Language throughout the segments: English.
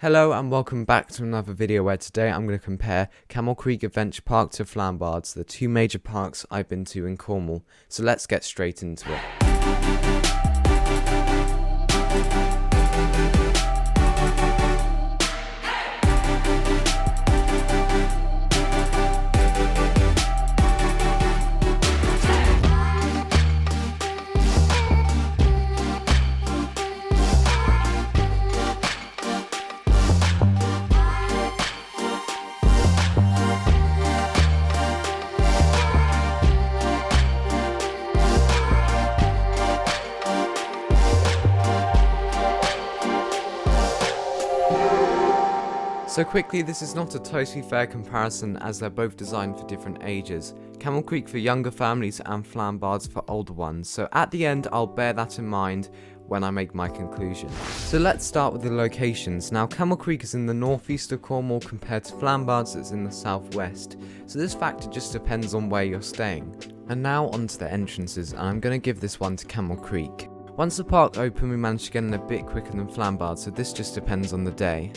Hello and welcome back to another video where today I'm going to compare Camel Creek Adventure Park to Flambards, the two major parks I've been to in Cornwall. So let's get straight into it. So quickly, this is not a totally fair comparison as they're both designed for different ages. Camel Creek for younger families and Flambards for older ones, so at the end I'll bear that in mind when I make my conclusion. So let's start with the locations. Now Camel Creek is in the northeast of Cornwall compared to Flambards that's in the southwest, so this factor just depends on where you're staying. And now onto the entrances, and I'm going to give this one to Camel Creek. Once the park opened we managed to get in a bit quicker than Flambards, so this just depends on the day.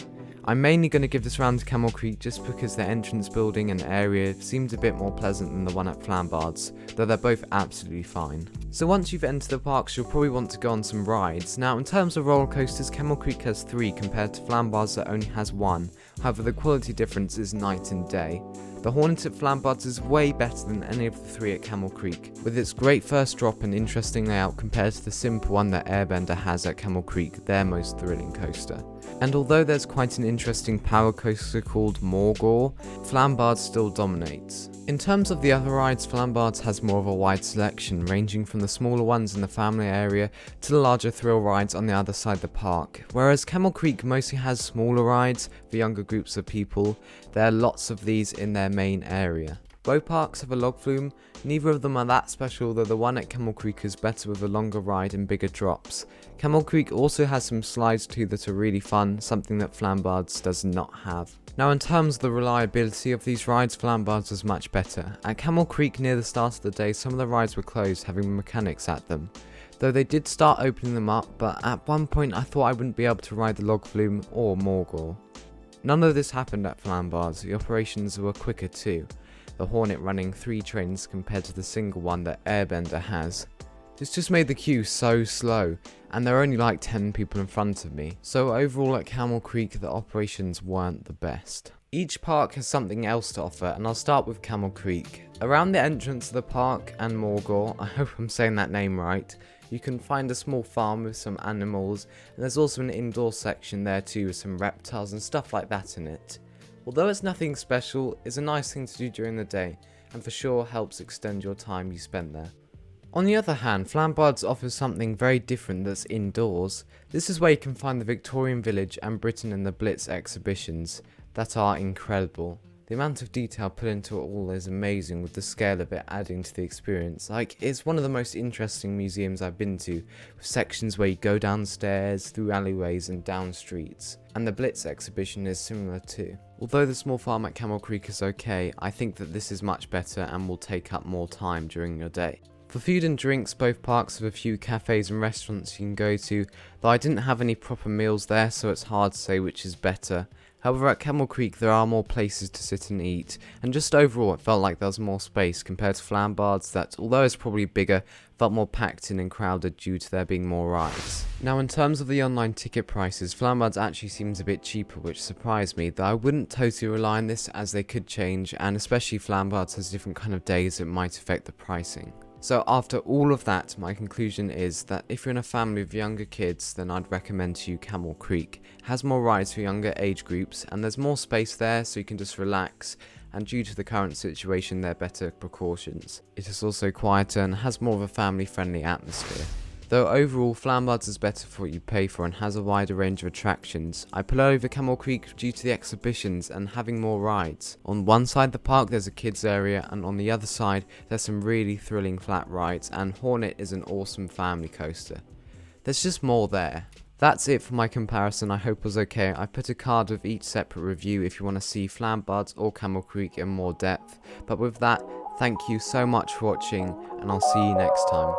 I'm mainly going to give this round to Camel Creek just because the entrance building and area seemed a bit more pleasant than the one at Flambards, though they're both absolutely fine. So once you've entered the parks you'll probably want to go on some rides. Now in terms of roller coasters, Camel Creek has 3 compared to Flambards that only has 1, however the quality difference is night and day. The Hornet at Flambards is way better than any of the 3 at Camel Creek, with its great first drop and interesting layout compared to the simple one that Airbender has at Camel Creek, their most thrilling coaster. And although there's quite an interesting power coaster called Morgawr, Flambards still dominates. In terms of the other rides, Flambards has more of a wide selection, ranging from the smaller ones in the family area to the larger thrill rides on the other side of the park. Whereas Camel Creek mostly has smaller rides for younger groups of people, there are lots of these in their main area. Both parks have a log flume, neither of them are that special, though the one at Camel Creek is better with a longer ride and bigger drops. Camel Creek also has some slides too that are really fun, something that Flambards does not have. Now in terms of the reliability of these rides, Flambards was much better. At Camel Creek near the start of the day some of the rides were closed, having mechanics at them. Though they did start opening them up, but at one point I thought I wouldn't be able to ride the log flume or Morgawr. None of this happened at Flambards, the operations were quicker too. The Hornet running 3 trains compared to the single one that Airbender has. This just made the queue so slow, and there were only like 10 people in front of me, so overall at Camel Creek the operations weren't the best. Each park has something else to offer, and I'll start with Camel Creek. Around the entrance of the park and Morgawr, I hope I'm saying that name right, you can find a small farm with some animals, and there's also an indoor section there too with some reptiles and stuff like that in it. Although it's nothing special, it's a nice thing to do during the day, and for sure helps extend your time you spent there. On the other hand, Flambards offers something very different that's indoors. This is where you can find the Victorian Village and Britain and the Blitz exhibitions that are incredible. The amount of detail put into it all is amazing, with the scale of it adding to the experience. Like, it's one of the most interesting museums I've been to, with sections where you go downstairs, through alleyways and down streets. And the Blitz exhibition is similar too. Although the small farm at Camel Creek is okay, I think that this is much better and will take up more time during your day. For food and drinks, both parks have a few cafes and restaurants you can go to, though I didn't have any proper meals there so it's hard to say which is better. However, at Camel Creek there are more places to sit and eat, and just overall it felt like there was more space compared to Flambards that, although it's probably bigger, felt more packed in and crowded due to there being more rides. Now in terms of the online ticket prices, Flambards actually seems a bit cheaper, which surprised me, though I wouldn't totally rely on this as they could change, and especially Flambards has different kind of days that might affect the pricing. So after all of that, my conclusion is that if you're in a family with younger kids, then I'd recommend to you Camel Creek. It has more rides for younger age groups, and there's more space there so you can just relax, and due to the current situation there are better precautions. It is also quieter and has more of a family friendly atmosphere. Though overall Flambards is better for what you pay for and has a wider range of attractions, I pull over Camel Creek due to the exhibitions and having more rides. On one side of the park there's a kids area, and on the other side there's some really thrilling flat rides, and Hornet is an awesome family coaster. There's just more there. That's it for my comparison. I hope it was okay. I put a card with each separate review if you want to see Flambards or Camel Creek in more depth, but with that, thank you so much for watching and I'll see you next time.